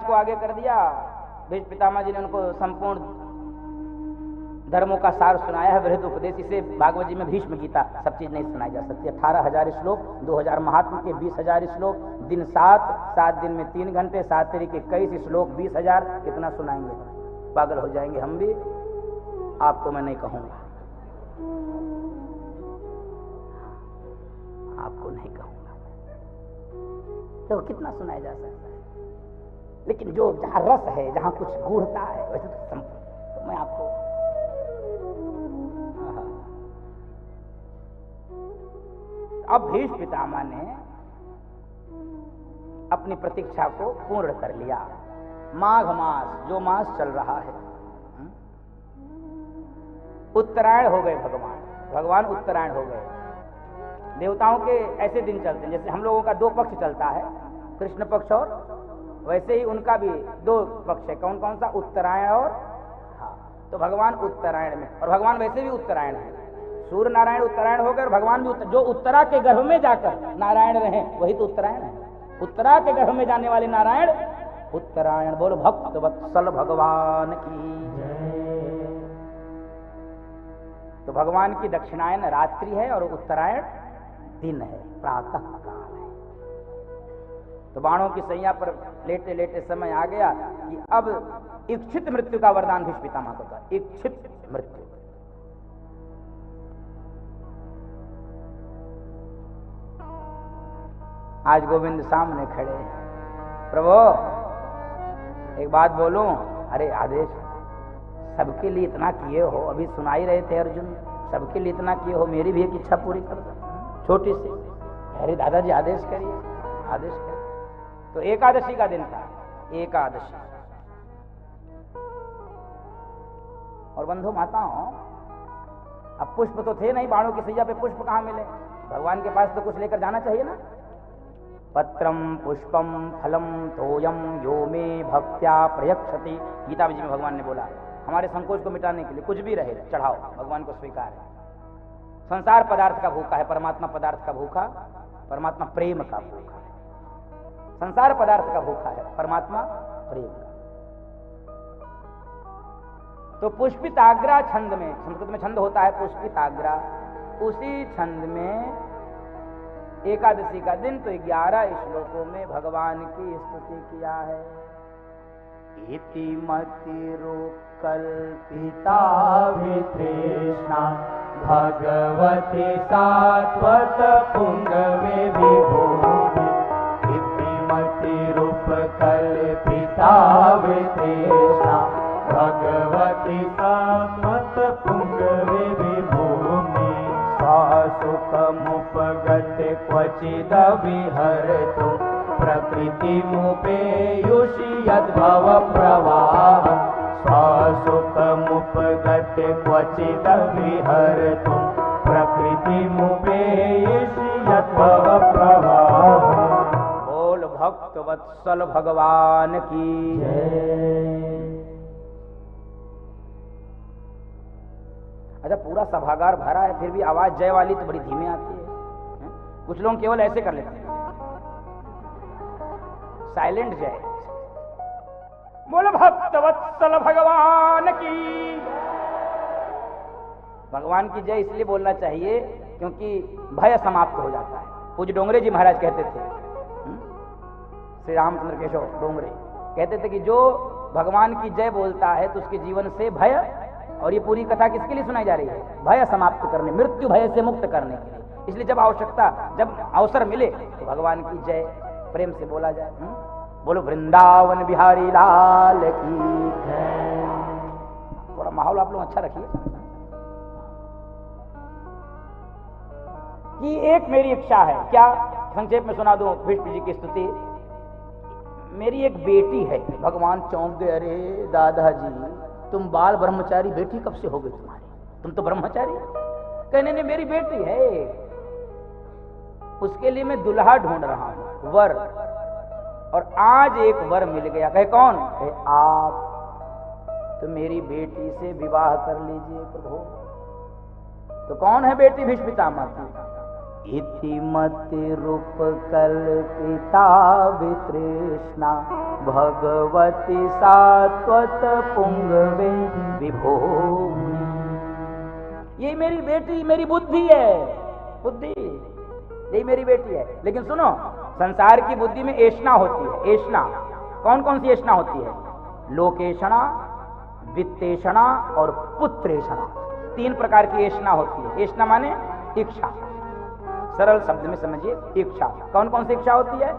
को आगे कर दिया। भीष्म पितामह जी ने उनको संपूर्ण धर्मों का सार सुनाया है, वृहद उपदेश। इसे भागवत जी में भीष्म गीता, सब चीज नहीं सुनाई जा सकती। 18,000 श्लोक, 2,000 महात्मा के 20,000 श्लोक, दिन 7 दिन में 3 घंटे, 7 तरीके 21 श्लोक, 20,000, कितना सुनाएंगे? पागल हो जाएंगे हम भी। आपको मैं नहीं कहूंगा, आपको नहीं कहूंगा, तो कितना सुनाया जा सकता है। लेकिन जो जहां रस है, जहां कुछ गूढ़ता है, वैसे तो मैं आपको अब भीष्म पितामह ने अपनी प्रतीक्षा को पूर्ण कर लिया। माघ मास, जो मास चल रहा है, उत्तरायण हो गए। भगवान उत्तरायण हो गए। देवताओं के ऐसे दिन चलते हैं जैसे हम लोगों का 2 पक्ष चलता है, कृष्ण पक्ष, और वैसे ही उनका भी 2 पक्ष है। कौन कौन सा? उत्तरायण और तो भगवान उत्तरायण में, और भगवान वैसे भी उत्तरायण है। सूर्य नारायण उत्तरायण हो गए, और भगवान भी जो उत्तरा के गर्भ में जाकर नारायण रहे वही तो उत्तरायण है। उत्तरा के गर्भ में जाने वाले नारायण उत्तरायण। बोलो भक्त वत्सल भगवान की जय। तो भगवान की दक्षिणायन रात्रि है और उत्तरायण दिन है, प्रातः काल है। तो बाणों की सैया पर लेटे लेटे समय आ गया कि अब इच्छित मृत्यु का वरदान भीष्म पितामह को था। इच्छित मृत्यु। आज गोविंद सामने खड़े, प्रभु एक बात बोलूं? अरे आदेश, सबके लिए इतना किए हो, अभी सुनाई रहे थे अर्जुन, सबके लिए इतना किए हो, मेरी भी एक इच्छा पूरी कर दो, छोटी सी। अरे दादाजी आदेश करिए, आदेश करिए। तो एकादशी का दिन था, एकादशी। और बंधु माताओं, अब पुष्प तो थे नहीं, बाणों की सैया पे पुष्प कहां मिले? भगवान के पास तो कुछ लेकर जाना चाहिए ना। पत्रम पुष्पम फलम तोयम यो मे भक्त्या प्रयक्षति, गीता जी में भगवान ने बोला। हमारे संकोच को मिटाने के लिए कुछ भी रहे चढ़ाओ, भगवान को स्वीकार है। संसार पदार्थ का भूखा है, परमात्मा पदार्थ का भूखा, परमात्मा प्रेम का भूखा है। संसार पदार्थ का भूखा है, परमात्मा प्रेम का। तो पुष्पिताग्रा छंद में, संस्कृत में छंद होता है पुष्पिताग्रा, उसी छंद में एकादशी का दिन तो 11 श्लोकों में भगवान की स्तुति किया है। इति मतिरो कल्पिता वितृष्णा भगवती सात्वत पुंगवे विभूति। इति मतिरूप कल्पिता वितृष्णा भगवती सात्वत पुंगवे विभूमि। सुखमुपगत क्वचिद विहरतु प्रकृतिमुपेयुषि यद्भव प्रवाह। सुखमुपगत क्वचिद विहरतु प्रकृतिमुपेयुषि यद्भव प्रवाह। बोल भक्त वत्सल भगवान की जय। अच्छा, पूरा सभागार भरा है, फिर भी आवाज जय वाली तो बड़ी धीमी आती है। कुछ लोग केवल ऐसे कर लेते हैं, साइलेंट जय। बोलो भक्त वत्सल भगवान की। भगवान की जय इसलिए बोलना चाहिए क्योंकि भय समाप्त हो जाता है। पूज्य डोंगरे जी महाराज कहते थे, श्री रामचंद्र केशव डोंगरे कहते थे कि जो भगवान की जय बोलता है तो उसके जीवन से भय, और ये पूरी कथा किसके लिए सुनाई जा रही है? भय समाप्त करने, मृत्यु भय से मुक्त करने के लिए। इसलिए जब आवश्यकता, जब अवसर मिले तो भगवान की जय प्रेम से बोला जाए। बोलो वृंदावन बिहारी लाल की जय। थोड़ा माहौल आप लोग अच्छा रखिए। कि एक मेरी इच्छा है, क्या संक्षेप में सुना दूं भीष्म जी की स्तुति। मेरी एक बेटी है। भगवान चौंक गए, अरे दादाजी तुम बाल ब्रह्मचारी, बेटी कब से हो गई तुम्हारी? तुम तो ब्रह्मचारी। कहने ने मेरी बेटी है, उसके लिए मैं दुल्हा ढूंढ रहा हूं, वर। और आज एक वर मिल गया। कहे कौन? कहे आप। तो मेरी बेटी से विवाह कर लीजिए प्रभु। तो कौन है बेटी? भीष्म पितामह की। इति मति रूप कल्पिता वितृष्णा भगवती सात्वत पुंगवे विभो। ये मेरी बेटी, मेरी बुद्धि है, बुद्धि यही मेरी बेटी है। लेकिन सुनो, संसार की बुद्धि में ऐष्णा होती है। ऐष्णा कौन कौन सी ऐष्णा होती है? लोकेशणा, वित्तेषणा और पुत्रेषणा, 3 प्रकार की ऐष्णा होती है। ऐष्णा माने इच्छा, सरल शब्द में समझिए, इच्छा। कौन कौन सी इच्छा होती है?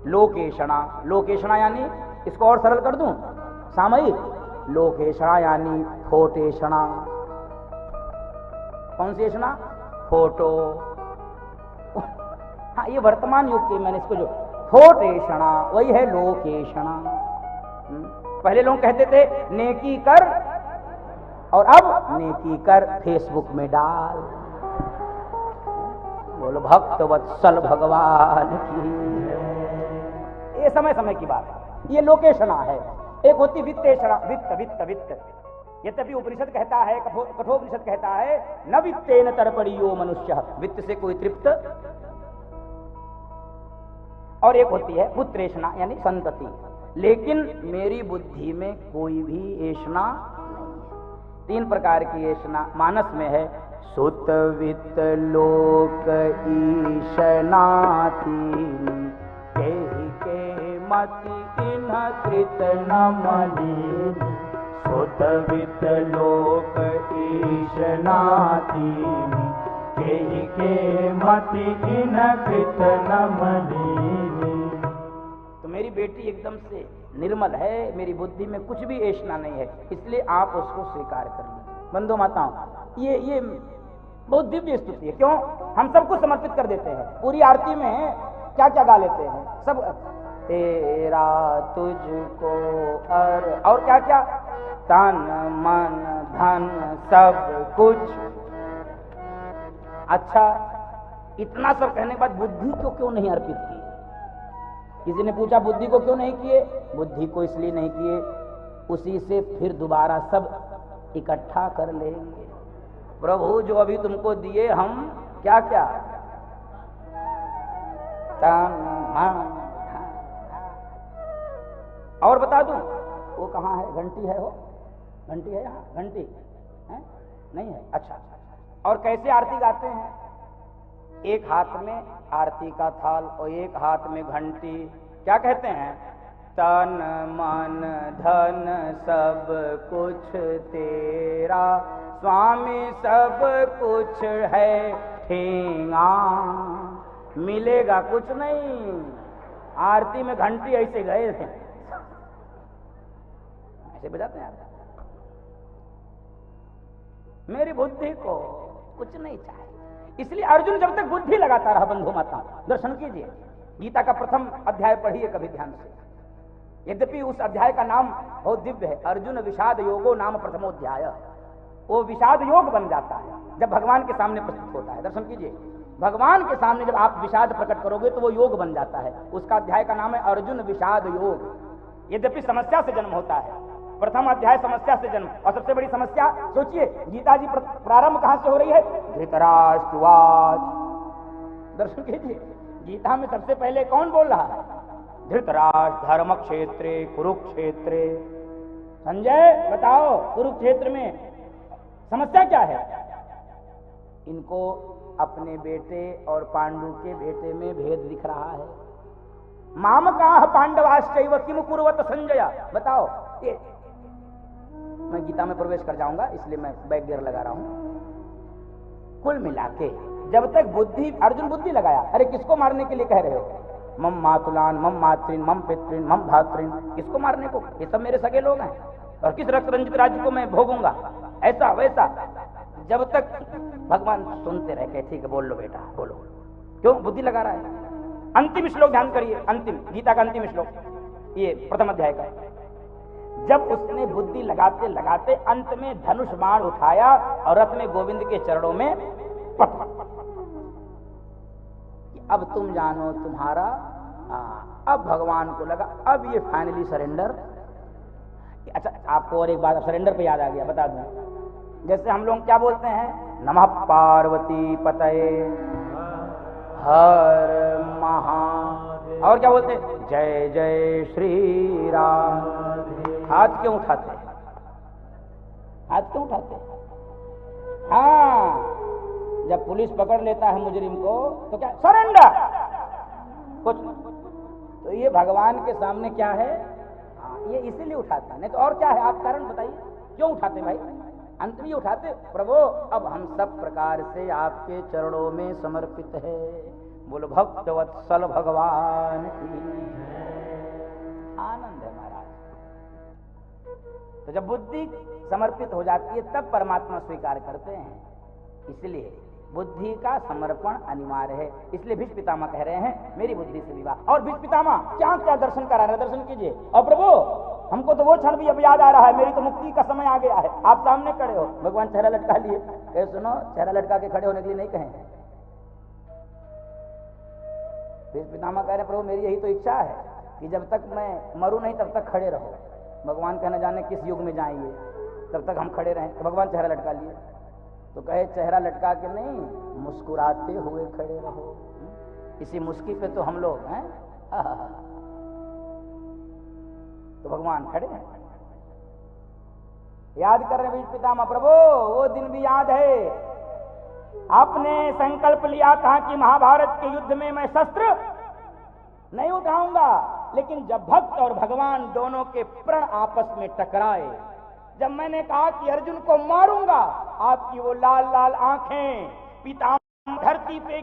लोकेशणा, लोकेशणा यानी, इसको और सरल कर दूं, सामयिक। लोकेशणा यानी फोटेशणा। कौन सी ऐष्णा? फोटो। हाँ, ये वर्तमान युग की, मैंने इसको जो फोटेशणा, वही है लोकेशणा। पहले लोग कहते थे नेकी कर, और अब नेकी कर फेसबुक में डाल। बोलो भक्त वत्सल भगवान की। ये समय समय की बात है, ये लोकेशणा है। एक होती वित्तेषणा, वित्त वित्त वित्त। यद्यपि उपनिषद कहता है, कठोपनिषद कहता है, न वित्तेन तर्पणीयो मनुष्य, वित्त से कोई तृप्त। और एक होती है पुत्रेषणा यानी संतति। लेकिन मेरी बुद्धि में कोई भी ऐष्णा नहीं। 3 प्रकार की ऐष्णा मानस में है। सुत वित्त लोक ईशनाति के मति इन्ह कृत न मलिनी। सुत वित्त लोक ईशनाति के मति इन्ह कृत न मलिनी। तो मेरी बेटी एकदम से निर्मल है, मेरी बुद्धि में कुछ भी ऐष्णा नहीं है, इसलिए आप उसको स्वीकार कर लीजिए। बंधु माताओं, ये बहुत दिव्य स्तुति है। क्यों? हम सब कुछ समर्पित कर देते हैं। पूरी आरती में क्या क्या गा लेते हैं सब, तेरा तुझको और क्या क्या, तन मन धन सब कुछ। अच्छा, इतना सब कहने के बाद बुद्धि को क्यों नहीं अर्पित की? किसी ने पूछा बुद्धि को क्यों नहीं किए? बुद्धि को इसलिए नहीं किए, उसी से फिर दोबारा सब इकट्ठा कर लेंगे। प्रभु जो अभी तुमको दिए, हम क्या क्या, और बता दूं, वो कहाँ है? घंटी है, वो घंटी है यहाँ, घंटी है? नहीं है। अच्छा, और कैसे आरती गाते हैं? एक हाथ में आरती का थाल और एक हाथ में घंटी। क्या कहते हैं? तन मन धन सब कुछ तेरा, स्वामी सब कुछ है ठेंगा। मिलेगा कुछ नहीं। आरती में घंटी ऐसे गए थे, ऐसे बजाते हैं। मेरी बुद्धि को कुछ नहीं चाहिए। इसलिए अर्जुन जब तक बुद्धि लगाता रहा, बंधु माता दर्शन कीजिए, गीता का प्रथम अध्याय पढ़िए कभी ध्यान से। यद्यपि उस अध्याय का नाम बहुत दिव्य है, अर्जुन विषाद योगो नाम प्रथमोध्याय। वो विषाद योग बन जाता है जब भगवान के सामने प्रस्तुत होता है। दर्शन कीजिए, भगवान के सामने जब आप विषाद प्रकट करोगे तो वो योग बन जाता है। उसका अध्याय का नाम है अर्जुन विषाद योग। यद्यपि समस्या से जन्म होता है, प्रथम अध्याय समस्या से जन्म। और सबसे बड़ी समस्या सोचिए, गीता जी प्रारंभ कहां से हो रही है? धृतराष्ट्रवाद। दर्शन कीजिए, गीता में सबसे पहले कौन बोल रहा है? धृतराष्ट्र धर्म क्षेत्रे कुरुक्षेत्रे। संजय बताओ, कुरुक्षेत्र में समस्या क्या है? इनको अपने बेटे और पांडु के बेटे में भेद दिख रहा है। मामकाः पांडवाश्चैव किम कुर्वत संजय। बताओ, ये मैं गीता में प्रवेश कर जाऊंगा, इसलिए मैं बैक गियर लगा रहा हूं। कुल मिला के जब तक बुद्धि, अर्जुन बुद्धि लगाया, अरे किसको मारने के लिए कह रहे हो? मम मातुलान मम मातृन मम पितृन मम भातृन। किसको मारने को? ये सब मेरे सगे लोग हैं, और किस रक्त रंजित राज्य को मैं भोगूंगा? ऐसा वैसा। जब तक भगवान सुनते रहे, कहे ठीक है बोल लो बेटा बोलो। क्यों? बुद्धि लगा रहा है। अंतिम श्लोक ध्यान करिए, अंतिम गीता का अंतिम श्लोक, ये प्रथम अध्याय का। जब उसने बुद्धि लगाते लगाते अंत में धनुष बाण उठाया और रथ में गोविंद के चरणों में पट। अब तुम जानो तुम्हारा। अब भगवान को लगा अब ये फाइनली सरेंडर। अच्छा, आपको और एक बात सरेंडर पे याद आ गया, बता दूं। जैसे हम लोग क्या बोलते हैं, नमः पार्वती पतये हर महा, और क्या बोलते हैं, जय जय श्री राम। हाथ क्यों उठाते हैं, हाथ क्यों उठाते हैं? हाँ, जब पुलिस पकड़ लेता है मुजरिम को तो क्या, सरेंडर, कुछ तो ये भगवान के सामने क्या है, ये इसीलिए उठाते हैं, नहीं तो और क्या है? आप कारण बताइए क्यों उठाते भाई? अंत में उठाते, प्रभु अब हम सब प्रकार से आपके चरणों में समर्पित है। बोलो भक्त वत्सल भगवान की आनंद है महाराज। तो जब बुद्धि समर्पित हो जाती है तब परमात्मा स्वीकार करते हैं, इसलिए बुद्धि का समर्पण अनिवार्य है। इसलिए भीष्म पितामह कह रहे हैं मेरी बुद्धि से विवाह। और भीष्म पितामह क्या क्या दर्शन करा रहे, दर्शन कीजिए। और प्रभु हमको तो वो क्षण भी अब याद आ रहा है, मेरी तो मुक्ति का समय आ गया है, आप सामने खड़े हो, भगवान चेहरा लटका लिए, कहे सुनो चेहरा लटका के खड़े होने के लिए नहीं कहे। भीष्म पितामह कह रहे प्रभु मेरी यही तो इच्छा है कि जब तक मैं मरूं नहीं तब तक खड़े रहो। भगवान कहना जाने किस युग में जाएंगे, तब तक हम खड़े रहें। तो भगवान चेहरा लटका लिए, तो कहे चेहरा लटका के नहीं, मुस्कुराते हुए खड़े रहो। इसी मुस्की पे तो हम लोग हैं। तो भगवान खड़े हैं, याद कर रहे भीष्म पितामह, प्रभु वो दिन भी याद है, आपने संकल्प लिया था कि महाभारत के युद्ध में मैं शस्त्र नहीं उठाऊंगा, लेकिन जब भक्त और भगवान दोनों के प्रण आपस में टकराए, जब मैंने कहा कि अर्जुन को मारूंगा, आपकी वो लाल लाल आंखें पितामह धरती पे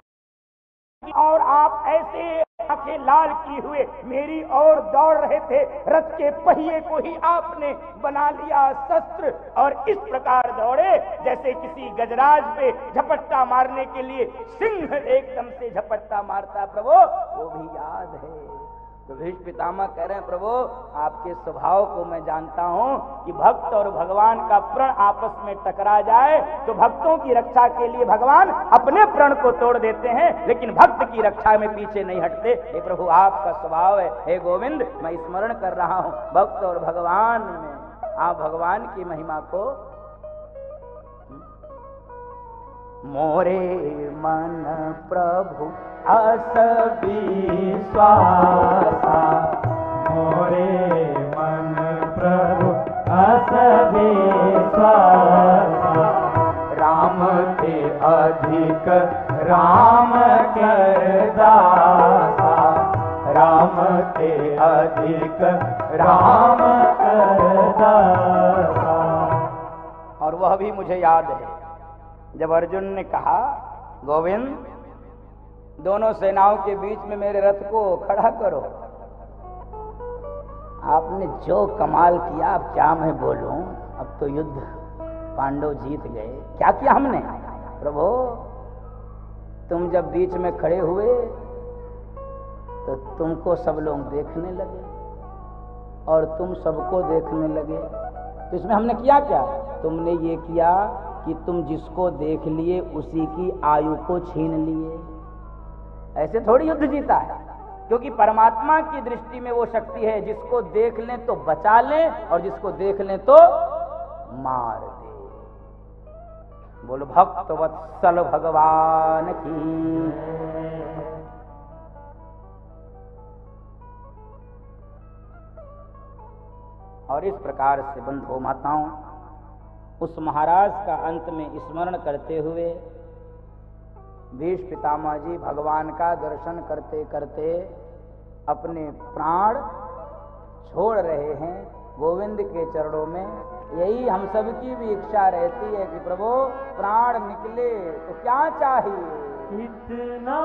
और आप ऐसे आंखें लाल किए हुए मेरी ओर दौड़ रहे थे, रथ के पहिए को ही आपने बना लिया शस्त्र, और इस प्रकार दौड़े जैसे किसी गजराज पे झपट्टा मारने के लिए सिंह एकदम से झपट्टा मारता। प्रभु वो भी याद है। तो भीष्म पितामह कह रहे हैं प्रभु आपके स्वभाव को मैं जानता हूं कि भक्त और भगवान का प्रण आपस में टकरा जाए तो भक्तों की रक्षा के लिए भगवान अपने प्रण को तोड़ देते हैं, लेकिन भक्त की रक्षा में पीछे नहीं हटते। हे प्रभु आपका स्वभाव है। हे गोविंद मैं स्मरण कर रहा हूं भक्त और भगवान में आप भगवान की महिमा को। मोरे मन प्रभु अस विश्वासा, मोरे मन प्रभु अस विश्वासा, राम ते अधिक राम कर दासा, राम ते अधिक राम कर दासा। और वह भी मुझे याद है जब अर्जुन ने कहा गोविंद दोनों सेनाओं के बीच में मेरे रथ को खड़ा करो, आपने जो कमाल किया अब क्या मैं बोलूं, अब तो युद्ध पांडव जीत गए। क्या किया हमने प्रभु, तुम जब बीच में खड़े हुए तो तुमको सब लोग देखने लगे और तुम सबको देखने लगे। तो इसमें हमने किया क्या, तुमने ये किया कि तुम जिसको देख लिए उसी की आयु को छीन लिए। ऐसे थोड़ी युद्ध जीता है, क्योंकि परमात्मा की दृष्टि में वो शक्ति है जिसको देख लें तो बचा लें और जिसको देख लें तो मार दे। बोलो भक्त वत्सल भगवान की। और इस प्रकार से बंधु माताओं उस महाराज का अंत में स्मरण करते हुए भीष्म पितामह जी भगवान का दर्शन करते करते अपने प्राण छोड़ रहे हैं गोविंद के चरणों में। यही हम सब की भी इच्छा रहती है कि प्रभु प्राण निकले तो क्या चाहिए, इतना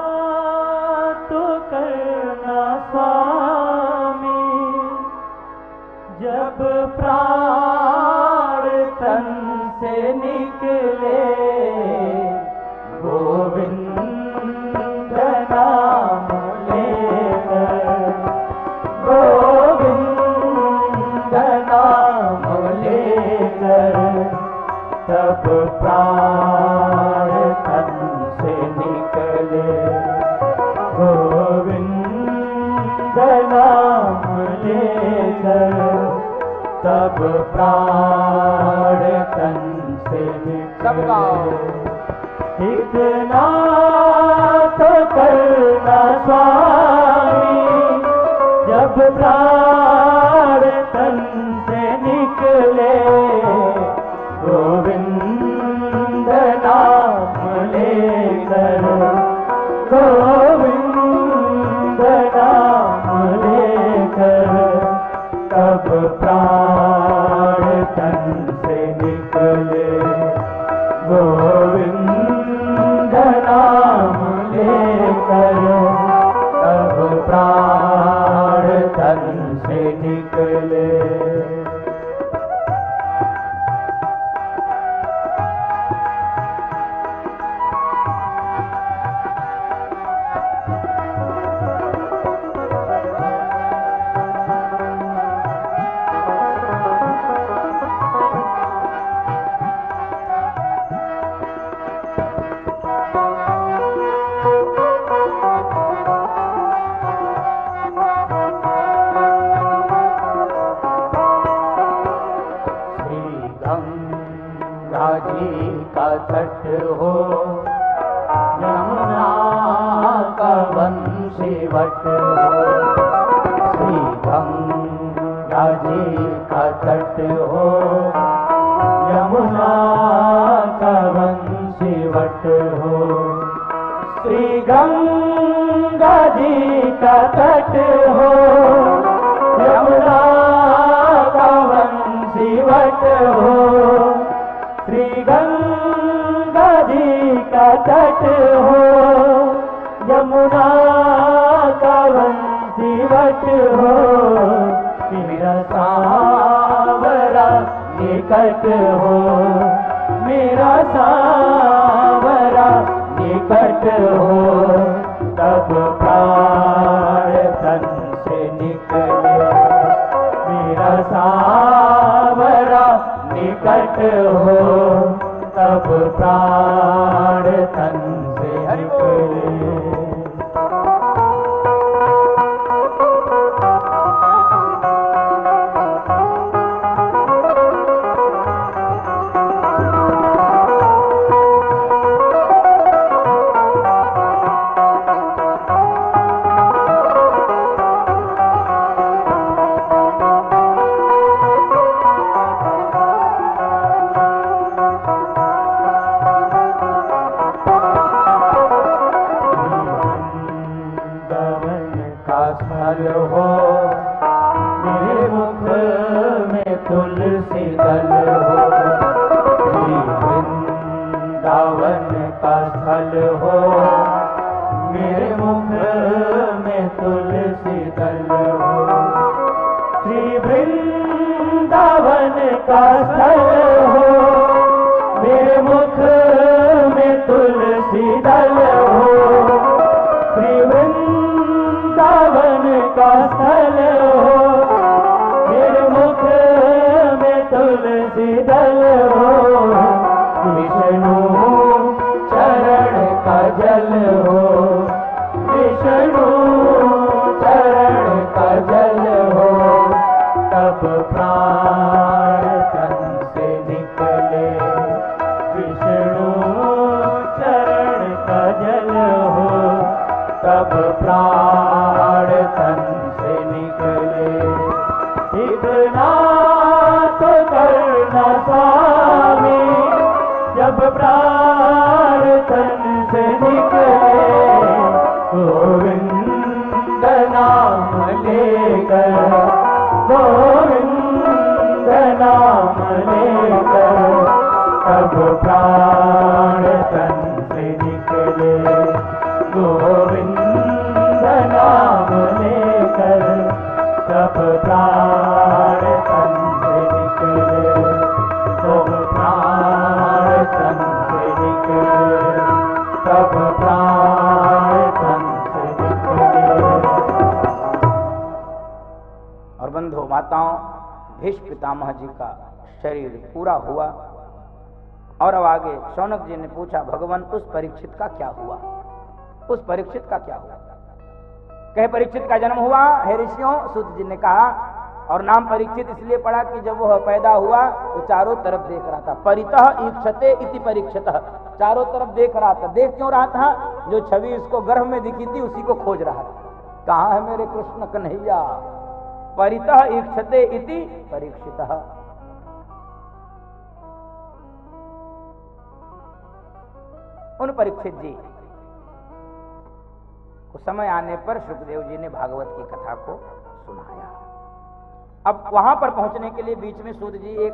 तो करना स्वामी, जब प्राण तन से निकले, गोविंद नाम लेकर, गोविंद नाम लेकर, तब प्राण तन से निकले, गोविंद नाम लेकर, तब प्राण तन से निकले। सब गाओ। इतना तो करना स्वामी, जब प्राण तन से निकले, गोविंद नाम लेकर, गोविंद नाम लेकर, तब प्राण तन से निकले, गोविंद नाम लेकर, तब प्राण तन से निकले। का तट हो, यमुना का वंशीवट हो, श्री गंगा जी का तट हो, यमुना का वंशीवट हो, श्री गंगा जी का तट हो, यमुना का वंशीवट हो, श्री गंगा जी का तट हो, यमुना का वंशीवट हो, मेरा सावरा निकट हो, मेरा सावरा निकट हो, तब प्राण तन से निकले, मेरा सावरा निकट हो, तब प्राण तन से निकले। स्थल हो, मेरे मुख में तुलसी दल हो, श्री वृंदावन का स्थल हो, मेरे मुख में तुलसी दल हो, श्री वृंदावन का स्थल हो, मेरे मुख में तुलसी दल हो, श्री वृंदावन का स्थल हो, मेरे मुख में तुलसी दल हो, विष्णु चरण का जल हो, विष्णु चरण का जल हो, तब प्राण तन से निकले, विष्णु चरण का जल हो, तब प्राण तन से निकले। इतना तो करना स्वामी, जब प्राण तन से निकले, गोविंद नाम लेकर, गोविंद नाम लेकर, तब प्राण तन से निकले, गोविंद नाम लेकर, तब प्राण तन से निकले, तब प्राण तन से निकले, तब प्राण तन से निकले। और बंधु माताओं, भीष्म पितामह जी का शरीर पूरा हुआ और अब आगे शौनक जी ने पूछा, भगवान उस परीक्षित का क्या हुआ? उस परीक्षित का क्या हुआ? कहे परीक्षित का जन्म हुआ। हे ऋषियों, सूत जी ने कहा और नाम परीक्षित इसलिए पड़ा कि जब वह पैदा हुआ तो चारों तरफ देख रहा था। परितः ईक्षते इति परीक्षितः, चारों तरफ देख रहा था। देख क्यों रहा था? जो छवि उसको गर्भ में दिखी थी उसी को खोज रहा था। कहाँ है मेरे कृष्ण कन्हैया? परितः ईक्षते इति परीक्षितः। उन परीक्षित जी को समय आने पर सुखदेव जी ने भागवत की कथा को सुनाया। अब वहां पर पहुंचने के लिए बीच में सूत जी एक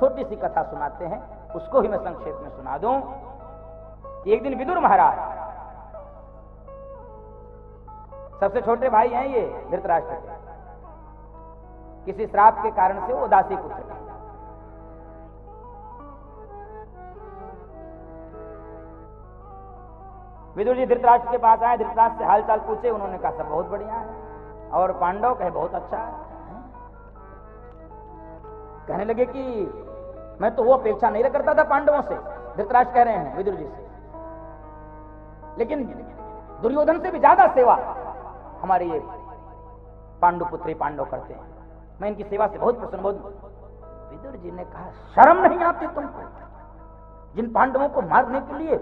छोटी सी कथा सुनाते हैं, उसको ही मैं संक्षेप में सुना दूं। एक दिन विदुर महाराज, सबसे छोटे भाई हैं ये धृतराष्ट्र के, किसी श्राप के कारण से वो उदासी पुत्र थे। विदुर जी धृतराष्ट्र के पास आए, धृतराष्ट्र से हालचाल पूछे। उन्होंने कहा सब बहुत बढ़िया है। और पांडव कहे बहुत अच्छा है। कहने लगे कि मैं तो वो अपेक्षा नहीं करता था पांडवों से, धृतराष्ट्र कह रहे हैं विदुर जी से, लेकिन दुर्योधन से भी ज्यादा सेवा हमारे ये पांडुपुत्री पांडव करते हैं। मैं इनकी सेवा से बहुत प्रसन्न। बहुत। विदुर जी ने कहा शर्म नहीं आती तुमको? जिन पांडवों को मारने के लिए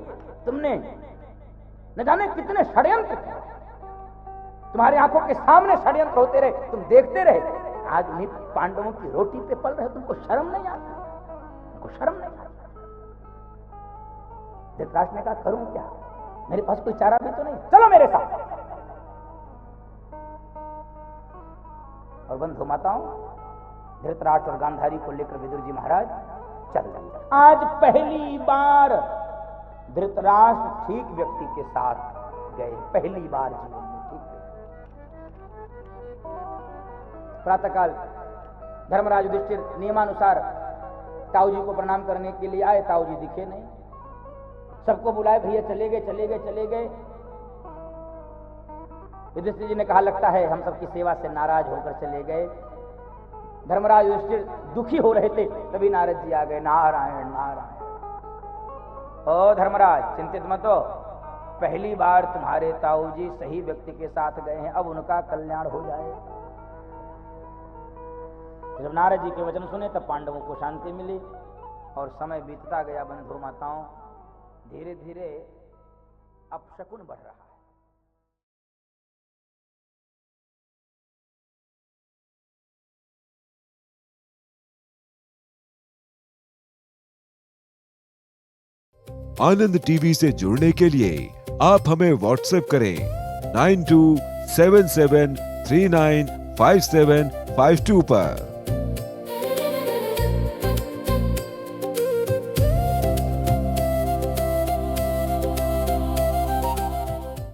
तुमने न जाने कितने षड्यंत्र किए, तुम्हारी आंखों के सामने षड्यंत्र होते रहे, तुम देखते रहे, आज उन्हीं पांडवों की रोटी पे पल रहे, तुमको शर्म नहीं आती? तुमको शर्म नहीं आती? धृतराष्ट्र ने कहा करूं क्या, मेरे पास कोई चारा भी तो नहीं, चलो मेरे साथ। और बंधु माताओं, धृतराष्ट्र और गांधारी को लेकर विदुर जी महाराज चल रहे। आज पहली बार धृतराष्ट्र ठीक व्यक्ति के साथ गए, पहली बार जीवन में ठीक व्यक्ति। प्रातःकाल धर्मराज युधिष्ठिर नियमानुसार ताऊ जी को प्रणाम करने के लिए आए। ताऊ जी दिखे नहीं, सबको बुलाए, भैया चले गए चले गए चले गए। युधिष्ठिर जी ने कहा लगता है हम सबकी सेवा से नाराज होकर चले गए। धर्मराज युधिष्ठिर दुखी हो रहे थे, तभी नारद जी आ गए। नारायण नारायण। ओ धर्मराज चिंतित मत हो, पहली बार तुम्हारे ताऊ जी सही व्यक्ति के साथ गए हैं, अब उनका कल्याण हो जाए। जब नारद जी के वचन सुने तब पांडवों को शांति मिली और समय बीतता गया। बंधु माताओं, धीरे धीरे अपशकुन बढ़ रहा है। आनंद टीवी से जुड़ने के लिए आप हमें व्हाट्सएप करें 9277395752 पर।